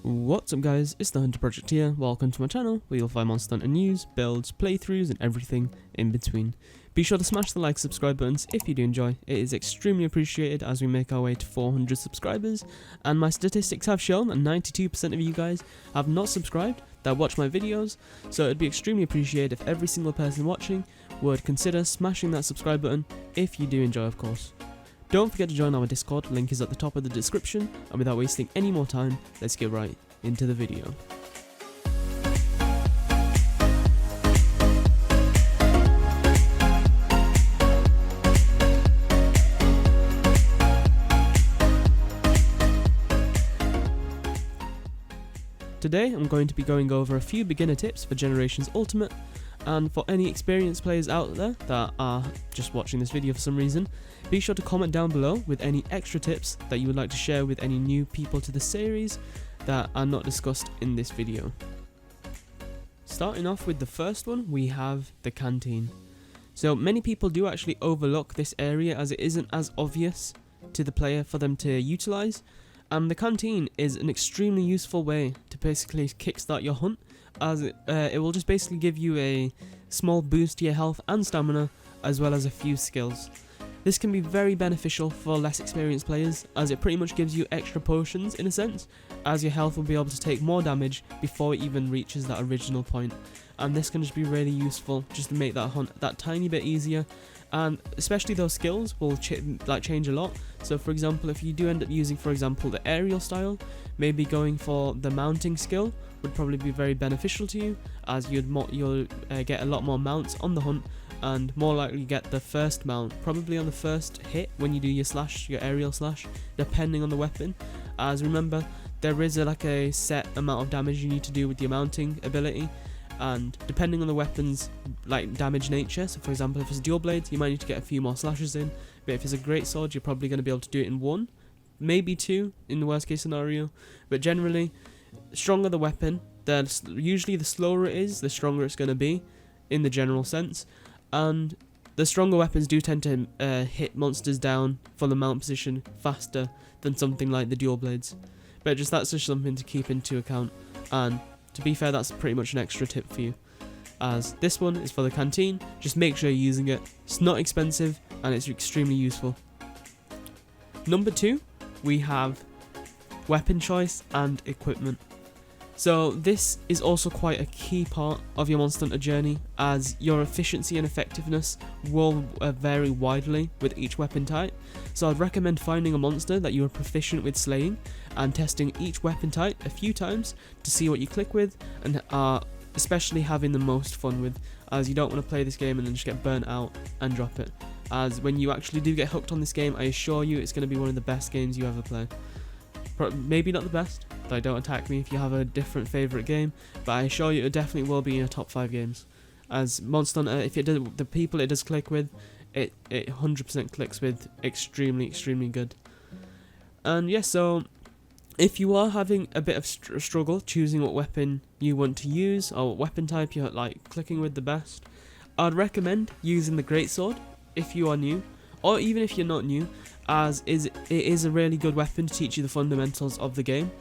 What's up guys, it's TheHunterProject here. Welcome to my channel where you'll find Monster Hunter news, builds, playthroughs and everything in between. Be sure to smash the like, subscribe buttons if you do enjoy. It is extremely appreciated as we make our way to 400 subscribers, and my statistics have shown that 92% of you guys have not subscribed that watch my videos, so it'd be extremely appreciated if every single person watching would consider smashing that subscribe button if you do enjoy, of course. Don't forget to join our Discord, link is at the top of the description, and without wasting any more time, let's get right into the video. Today I'm going to be going over a few beginner tips for Generations Ultimate, and for any experienced players out there that are just watching this video for some reason, be sure to comment down below with any extra tips that you would like to share with any new people to the series that are not discussed in this video. Starting off with the first one, we have the Canteen. So many people do actually overlook this area as it isn't as obvious to the player for them to utilize, and the Canteen is an extremely useful way to basically kickstart your hunt, as it will just basically give you a small boost to your health and stamina, as well as a few skills. This can be very beneficial for less experienced players, as it pretty much gives you extra potions in a sense, as your health will be able to take more damage before it even reaches that original point. And this can just be really useful just to make that hunt that tiny bit easier, and especially those skills will change a lot. So for example, if you do end up using, for example, the aerial style, maybe going for the mounting skill would probably be very beneficial to you, as you'll get a lot more mounts on the hunt, and more likely get the first mount probably on the first hit when you do your aerial slash, depending on the weapon. As remember, there is a set amount of damage you need to do with your mounting ability, and depending on the weapon's damage nature, so for example if it's dual blades you might need to get a few more slashes in, but if it's a great sword you're probably going to be able to do it in one, maybe two in the worst case scenario. But generally, the stronger the weapon, usually the slower it is, the stronger it's going to be in the general sense, and the stronger weapons do tend to hit monsters down for the mount position faster than something like the dual blades. But that's just something to keep into account, and to be fair, that's pretty much an extra tip for you, as this one is for the Canteen. Just make sure you're using it. It's not expensive and it's extremely useful. Number 2, we have weapon choice and equipment. So this is also quite a key part of your Monster Hunter journey, as your efficiency and effectiveness will vary widely with each weapon type. So I'd recommend finding a monster that you are proficient with slaying and testing each weapon type a few times to see what you click with and are especially having the most fun with, as you don't want to play this game and then just get burnt out and drop it. As when you actually do get hooked on this game, I assure you it's going to be one of the best games you ever play. Maybe not the best, don't attack me if you have a different favourite game, but I assure you it definitely will be in your top 5 games. As Monster Hunter, if the people it does click with, it 100% clicks with extremely good. And yes, so if you are having a bit of struggle choosing what weapon you want to use, or what weapon type you're clicking with the best, I'd recommend using the greatsword if you are new, or even if you're not new, as it is a really good weapon to teach you the fundamentals of the game.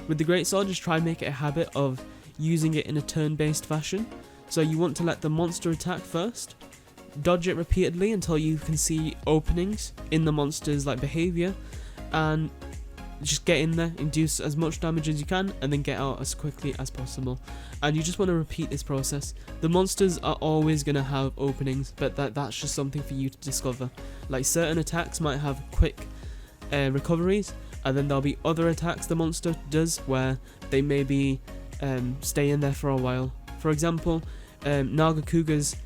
With the greatsword, just try and make it a habit of using it in a turn-based fashion. So you want to let the monster attack first, dodge it repeatedly until you can see openings in the monster's behavior, and just get in there, induce as much damage as you can, and then get out as quickly as possible. And you just want to repeat this process. The monsters are always going to have openings, but that's just something for you to discover. Certain attacks might have quick recoveries, and then there'll be other attacks the monster does where they maybe stay in there for a while. For example, Nagakuga's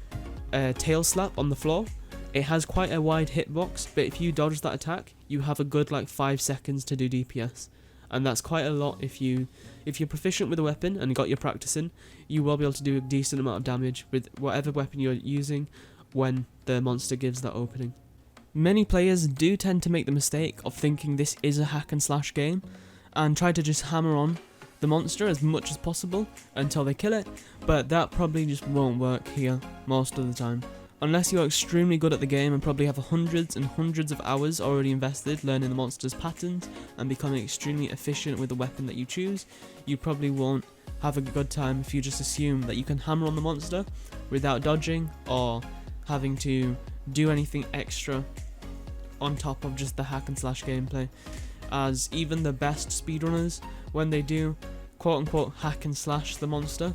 tail slap on the floor, it has quite a wide hitbox, but if you dodge that attack, you have a good 5 seconds to do DPS, and that's quite a lot. If you're proficient with a weapon and got your practice in, you will be able to do a decent amount of damage with whatever weapon you're using when the monster gives that opening. Many players do tend to make the mistake of thinking this is a hack and slash game, and try to just hammer on the monster as much as possible until they kill it, but that probably just won't work here most of the time. Unless you're extremely good at the game and probably have hundreds and hundreds of hours already invested learning the monster's patterns and becoming extremely efficient with the weapon that you choose, you probably won't have a good time if you just assume that you can hammer on the monster without dodging or having to do anything extra on top of just the hack and slash gameplay. As even the best speedrunners, when they do quote unquote hack and slash the monster,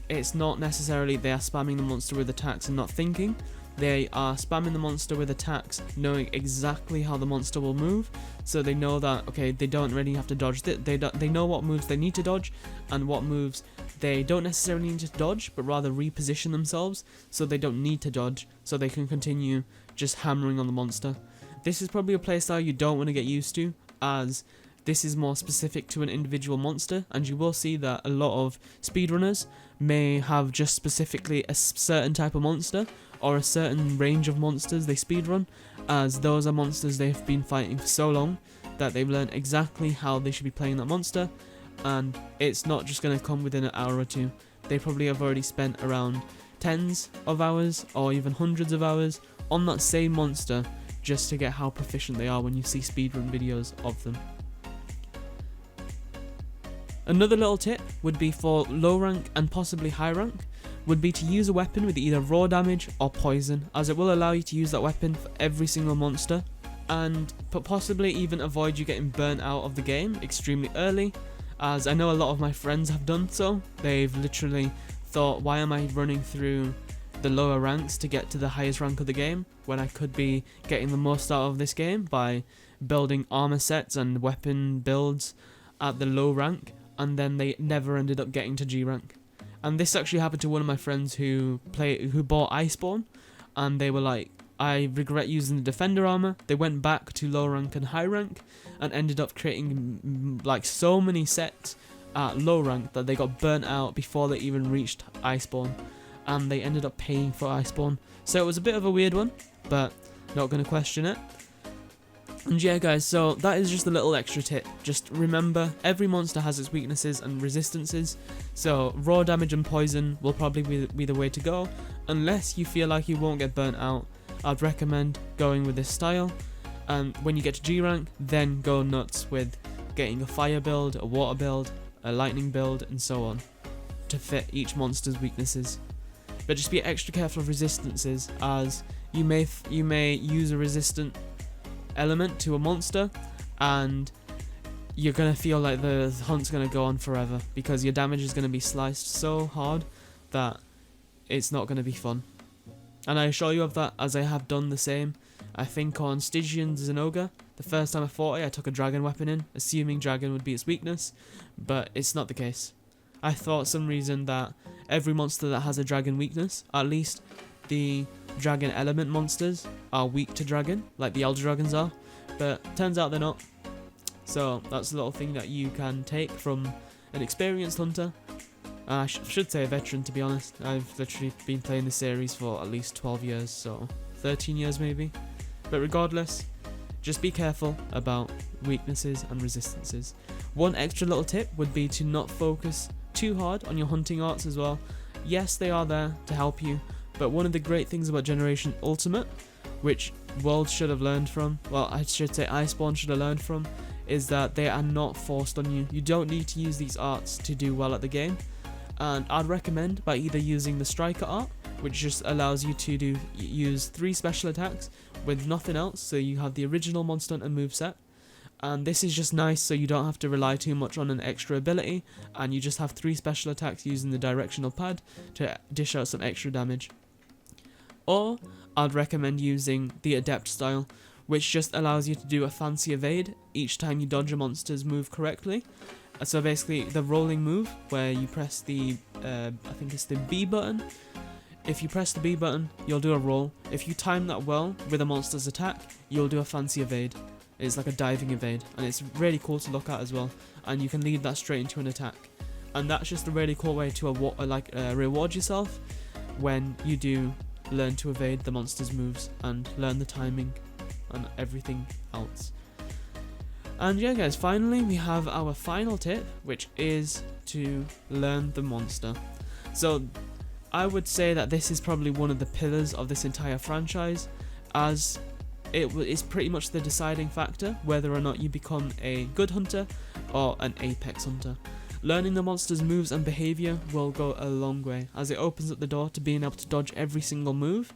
it's not necessarily they are spamming the monster with attacks and not thinking. They are spamming the monster with attacks knowing exactly how the monster will move, so they know that, okay, they don't really have to dodge. They know what moves they need to dodge and what moves they don't necessarily need to dodge, but rather reposition themselves so they don't need to dodge, so they can continue just hammering on the monster. This is probably a playstyle you don't want to get used to, as this is more specific to an individual monster, and you will see that a lot of speedrunners may have just specifically a certain type of monster or a certain range of monsters they speedrun, as those are monsters they've been fighting for so long that they've learned exactly how they should be playing that monster, and it's not just going to come within an hour or two. They probably have already spent around tens of hours or even hundreds of hours on that same monster just to get how proficient they are when you see speedrun videos of them. Another little tip would be for low rank and possibly high rank, would be to use a weapon with either raw damage or poison, as it will allow you to use that weapon for every single monster, and possibly even avoid you getting burnt out of the game extremely early, as I know a lot of my friends have done so. They've literally thought, why am I running through the lower ranks to get to the highest rank of the game when I could be getting the most out of this game by building armor sets and weapon builds at the low rank, and then they never ended up getting to G rank. And this actually happened to one of my friends who bought Iceborne, and they were like, I regret using the defender armor. They went back to low rank and high rank and ended up creating like so many sets at low rank that they got burnt out before they even reached Iceborne, and they ended up paying for Iceborne. So it was a bit of a weird one, but not going to question it. And yeah guys, so that is just a little extra tip. Just remember, every monster has its weaknesses and resistances, so raw damage and poison will probably be the way to go. Unless you feel like you won't get burnt out, I'd recommend going with this style, and when you get to G rank, then go nuts with getting a fire build, a water build, a lightning build, and so on, to fit each monster's weaknesses. But just be extra careful of resistances, as you may use a resistant element to a monster and you're gonna feel like the hunt's gonna go on forever because your damage is gonna be sliced so hard that it's not gonna be fun. And I assure you of that, as I have done the same. I think on Stygian Zinogre, the first time I fought it, I took a dragon weapon in, assuming dragon would be its weakness, but it's not the case. I thought some reason that every monster that has a dragon weakness, at least the dragon element monsters, are weak to dragon, like the elder dragons are, but turns out they're not. So that's a little thing that you can take from an experienced hunter. I should say a veteran, to be honest. I've literally been playing the series for at least 12 years, so 13 years maybe. But regardless, just be careful about weaknesses and resistances. One extra little tip would be to not focus too hard on your hunting arts as well. Yes, they are there to help you, but one of the great things about Generation Ultimate, which World should have learned from, well, I should say Iceborne should have learned from, is that they are not forced on you. You don't need to use these arts to do well at the game, and I'd recommend by either using the Striker art, which just allows you to use 3 special attacks with nothing else, so you have the original Monster Hunter moveset, and this is just nice so you don't have to rely too much on an extra ability, and you just have 3 special attacks using the directional pad to dish out some extra damage. Or I'd recommend using the Adept style, which just allows you to do a fancy evade each time you dodge a monster's move correctly. So basically the rolling move where you press the, I think it's the B button. If you press the B button, you'll do a roll. If you time that well with a monster's attack, you'll do a fancy evade. It's like a diving evade, and it's really cool to look at as well, and you can lead that straight into an attack. And that's just a really cool way to reward yourself when you do learn to evade the monster's moves and learn the timing and everything else. And yeah guys, finally we have our final tip, which is to learn the monster. So I would say that this is probably one of the pillars of this entire franchise, as it is pretty much the deciding factor whether or not you become a good hunter or an apex hunter. Learning the monster's moves and behaviour will go a long way, as it opens up the door to being able to dodge every single move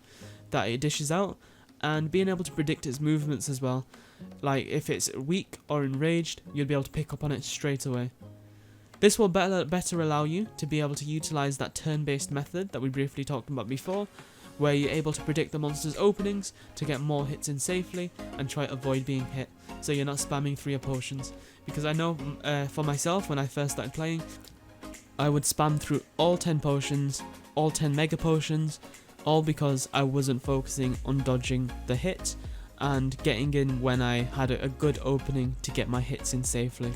that it dishes out, and being able to predict its movements as well. Like if it's weak or enraged, you'll be able to pick up on it straight away. This will better allow you to be able to utilise that turn-based method that we briefly talked about before, where you're able to predict the monster's openings to get more hits in safely and try to avoid being hit, so you're not spamming 3 potions. Because I know for myself, when I first started playing, I would spam through all 10 potions, all 10 mega potions, all because I wasn't focusing on dodging the hit and getting in when I had a good opening to get my hits in safely.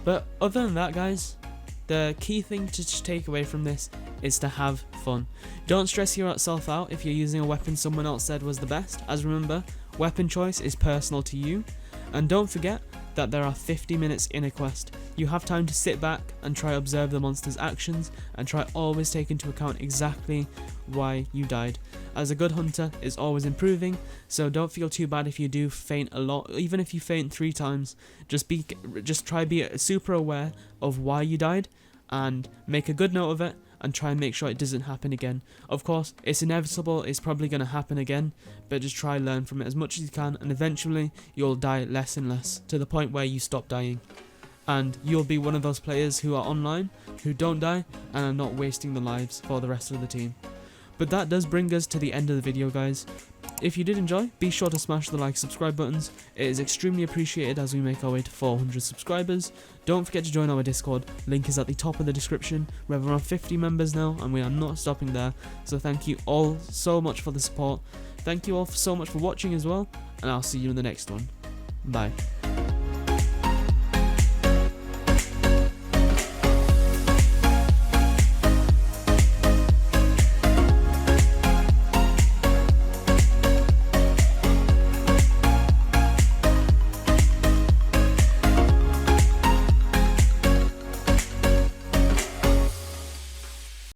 But other than that, guys, the key thing to take away from this is to have fun. Don't stress yourself out if you're using a weapon someone else said was the best, as remember, weapon choice is personal to you. And don't forget that there are 50 minutes in a quest. You have time to sit back and try observe the monster's actions, and try always take into account exactly why you died, as a good hunter is always improving, so don't feel too bad if you do faint a lot. Even if you faint 3 times, just try be super aware of why you died and make a good note of it, and try and make sure it doesn't happen again. Of course, it's inevitable, it's probably going to happen again, but just try learn from it as much as you can, and eventually you'll die less and less, to the point where you stop dying. And you'll be one of those players who are online, who don't die, and are not wasting the lives for the rest of the team. But that does bring us to the end of the video, guys. If you did enjoy, be sure to smash the like, subscribe buttons. It is extremely appreciated as we make our way to 400 subscribers. Don't forget to join our Discord, link is at the top of the description. We're around 50 members now, and we are not stopping there, so thank you all so much for the support. Thank you all so much for watching as well, and I'll see you in the next one. Bye.